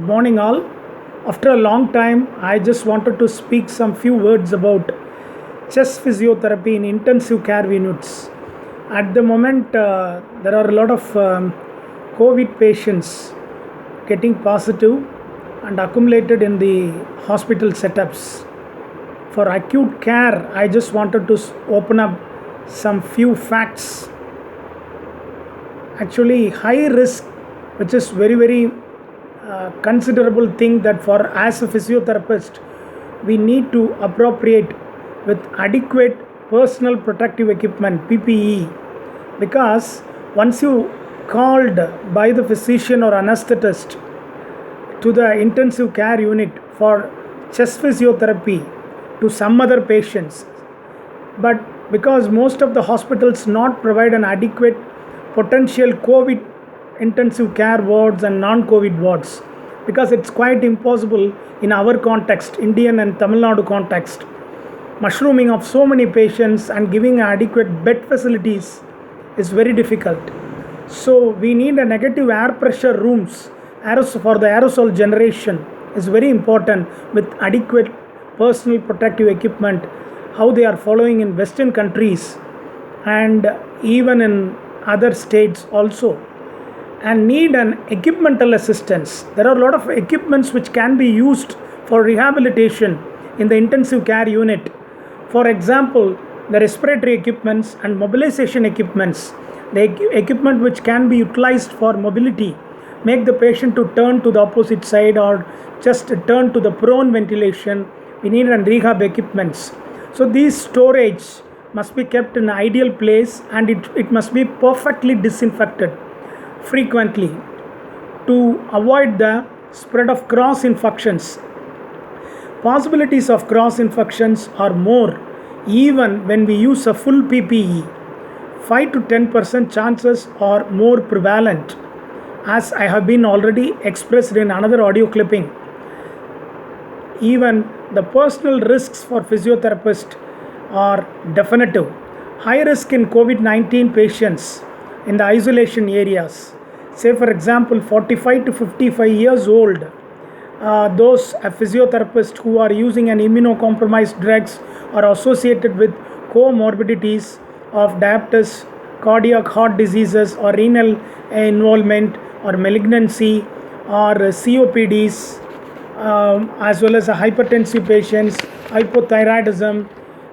Good morning, all. After a long time, I just wanted to speak some few words about chest physiotherapy in intensive care units. At the moment, there are a lot of COVID patients getting positive and accumulated in the hospital setups. For acute care, I just wanted to open up some few facts. Actually, high risk, which is very considerable thing that for as a physiotherapist we need to appropriate with adequate personal protective equipment PPE, because once you called by the physician or anesthetist to the intensive care unit for chest physiotherapy to some other patients, but because most of the hospitals not provide an adequate potential COVID intensive care wards and non-COVID wards, because it's quite impossible in our context, Indian and Tamil Nadu context, mushrooming of so many patients and giving adequate bed facilities is very difficult. So we need a negative air pressure rooms for the aerosol generation is very important, with adequate personal protective equipment, how they are following in Western countries and even in other states also. And need an equipmental assistance. There are a lot of equipments which can be used for rehabilitation in the intensive care unit. For example, the respiratory equipments and mobilization equipments, the equipment which can be utilized for mobility, make the patient to turn to the opposite side or just turn to the prone ventilation. We need an rehab equipments. So these storage must be kept in an ideal place, and it must be perfectly disinfected frequently to avoid the spread of cross infections. Possibilities of cross infections are more even when we use a full PPE. 5 to 10% chances are more prevalent, as I have been already expressed in another audio clipping. Even the personal risks for physiotherapists are definitive. High risk in COVID-19 patients in the isolation areas, say for example 45 to 55 years old, those physiotherapists who are using an immunocompromised drugs are associated with comorbidities of diabetes, cardiac heart diseases, or renal involvement or malignancy, or COPDs, as well as hypertensive patients, hypothyroidism,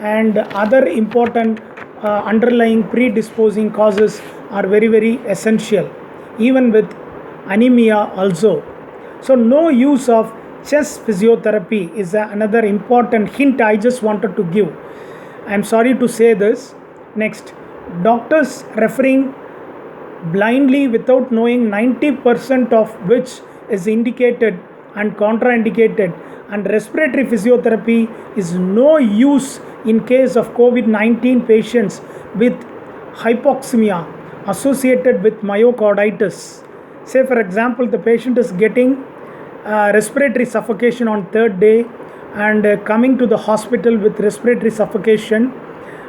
and other important underlying predisposing causes are very essential, even with anemia also. So no use of chest physiotherapy is another important hint I just wanted to give. I am sorry to say this. Next, doctors referring blindly without knowing 90% of which is indicated and contraindicated, and respiratory physiotherapy is no use in case of COVID-19 patients with hypoxemia associated with myocarditis. Say for example, the patient is getting respiratory suffocation on third day and coming to the hospital with respiratory suffocation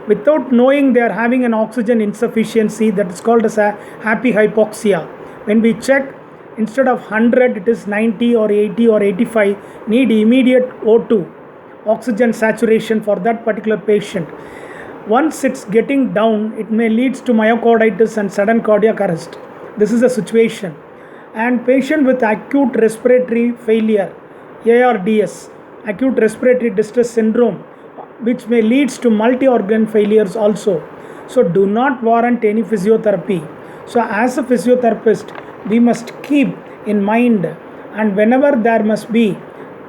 without knowing they are having an oxygen insufficiency, that is called as a happy hypoxia. When we check, instead of 100 it is 90 or 80 or 85, need immediate O2 oxygen saturation for that particular patient. Once it's getting down, it may lead to myocarditis and sudden cardiac arrest. This is the situation. And patient with acute respiratory failure, ARDS, acute respiratory distress syndrome, which may lead to multi-organ failures also. So do not warrant any physiotherapy. So as a physiotherapist, we must keep in mind, and whenever there must be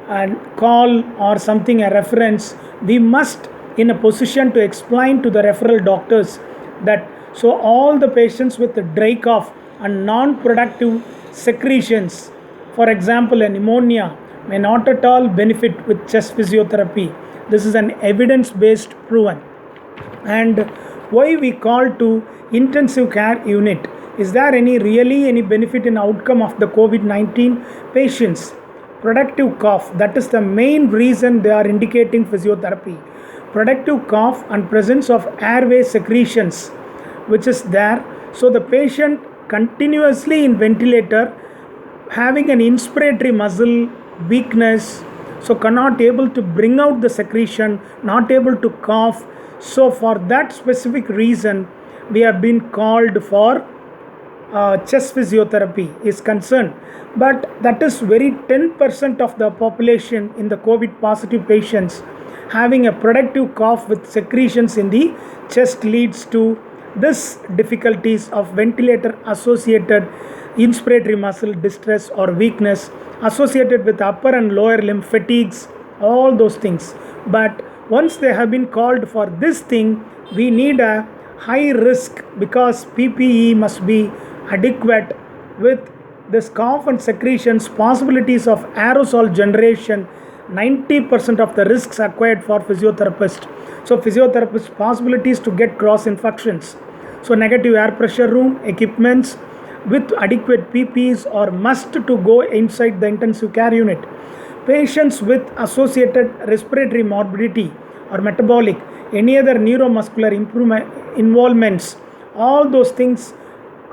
a call or something, a reference, we must in a position to explain to the referral doctors that so all the patients with dry cough and non-productive secretions, for example a pneumonia, may not at all benefit with chest physiotherapy. This is an evidence-based proven. And why we call to intensive care unit? Is there really any benefit in outcome of the COVID-19 patients? Productive cough, that is the main reason they are indicating physiotherapy. Productive cough and presence of airway secretions, which is there. So the patient continuously in ventilator having an inspiratory muscle weakness, so cannot able to bring out the secretion, not able to cough. So for that specific reason, we have been called for chest physiotherapy is concerned. But that is very 10% of the population in the COVID positive patients having a productive cough with secretions in the chest leads to this difficulties of ventilator associated inspiratory muscle distress or weakness associated with upper and lower limb fatigues, all those things. But once they have been called for this thing, we need a high risk because PPE must be adequate with this cough and secretions, possibilities of aerosol generation, 90% of the risks acquired for physiotherapist. So physiotherapist possibilities to get cross infections. So negative air pressure room equipments with adequate PPEs are must to go inside the intensive care unit. Patients with associated respiratory morbidity or metabolic, any other neuromuscular involvements, all those things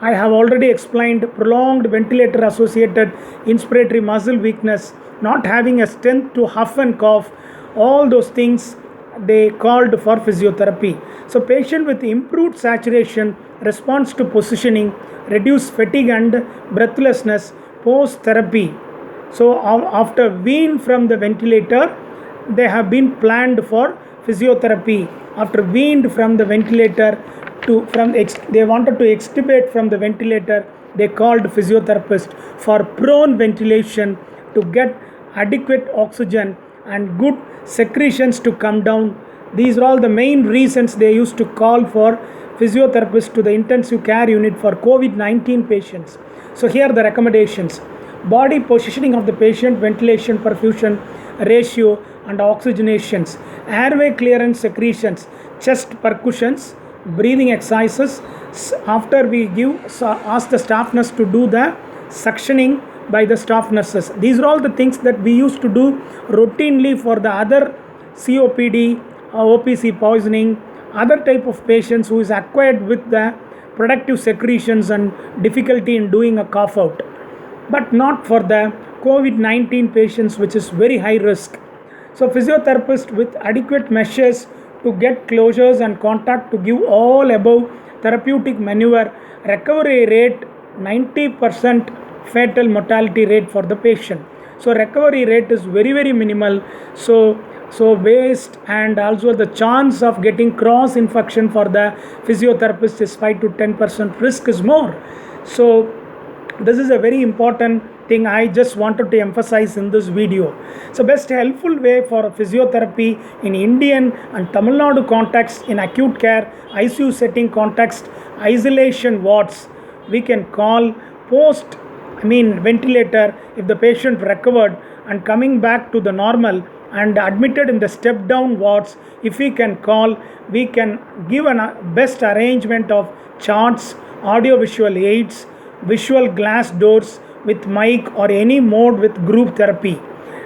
I have already explained. Prolonged ventilator associated inspiratory muscle weakness, not having a strength to huff and cough, all those things they called for physiotherapy. So patient with improved saturation responds to positioning, reduced fatigue and breathlessness post therapy. So after wean from the ventilator, they have been planned for physiotherapy. After weaned from the ventilator they wanted to extubate from the ventilator, they called physiotherapist for prone ventilation to get adequate oxygen and good secretions to come down. These are all the main reasons they used to call for physiotherapist to the intensive care unit for COVID-19 patients. So here are the recommendations: body positioning of the patient, ventilation perfusion ratio and oxygenations, airway clearance secretions, chest percussions, breathing exercises. After we ask the staff nurse to do the suctioning by the staff nurses. These are all the things that we used to do routinely for the other COPD, OPC poisoning, other type of patients who is acquired with the productive secretions and difficulty in doing a cough out, but not for the COVID-19 patients, which is very high risk. So physiotherapist with adequate measures to get closures and contact to give all above therapeutic maneuver, recovery rate 90%, fatal mortality rate for the patient. So recovery rate is very minimal. So waste and also the chance of getting cross infection for the physiotherapist is 5 to 10%, risk is more. So this is a very important thing I just wanted to emphasize in this video. So best helpful way for physiotherapy in Indian and Tamil Nadu context, in acute care, ICU setting context, isolation wards, we can call ventilator if the patient recovered and coming back to the normal and admitted in the step down wards. If we can call, we can give a best arrangement of charts, audio visual aids, visual glass doors with mic or any mode with group therapy.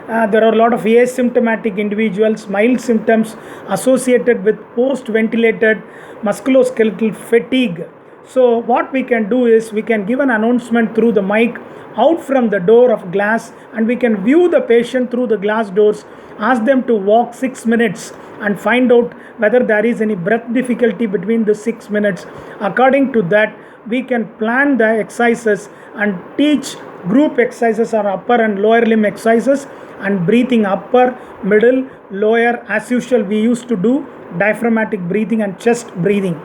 There are a lot of asymptomatic individuals, mild symptoms associated with post-ventilated musculoskeletal fatigue. So what we can do is we can give an announcement through the mic out from the door of glass, and we can view the patient through the glass doors, ask them to walk 6 minutes and find out whether there is any breath difficulty between the 6 minutes. According to that, we can plan the exercises and teach group exercises or upper and lower limb exercises and breathing upper, middle, lower. As usual, we used to do diaphragmatic breathing and chest breathing.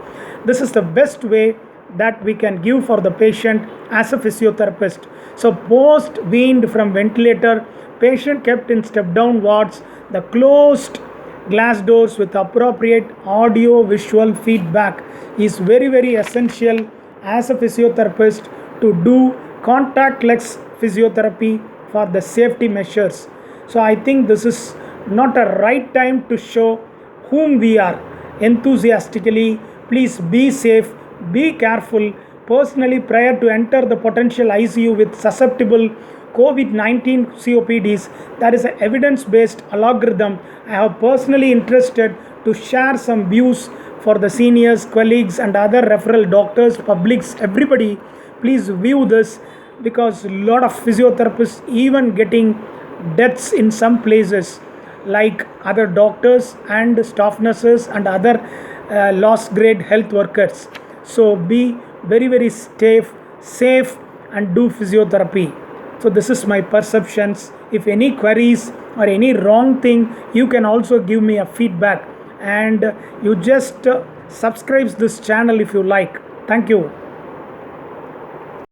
This is the best way that we can give for the patient as a physiotherapist. So post weaned from ventilator, patient kept in step down wards, the closed glass doors with appropriate audio visual feedback is very essential as a physiotherapist to do contactless physiotherapy for the safety measures. So I think this is not a right time to show whom we are. Enthusiastically, please be safe, be careful. Personally, prior to enter the potential ICU with susceptible COVID-19 COPDs, there is an evidence-based algorithm. I have personally interested to share some views for the seniors, colleagues and other referral doctors, publics, everybody. Please view this. because a lot of physiotherapists even getting deaths in some places, like other doctors and staff nurses and other lost grade health workers. So be very safe and do physiotherapy. So this is my perceptions. If any queries or any wrong thing, you can also give me a feedback, and you just subscribe this channel if you like. Thank you.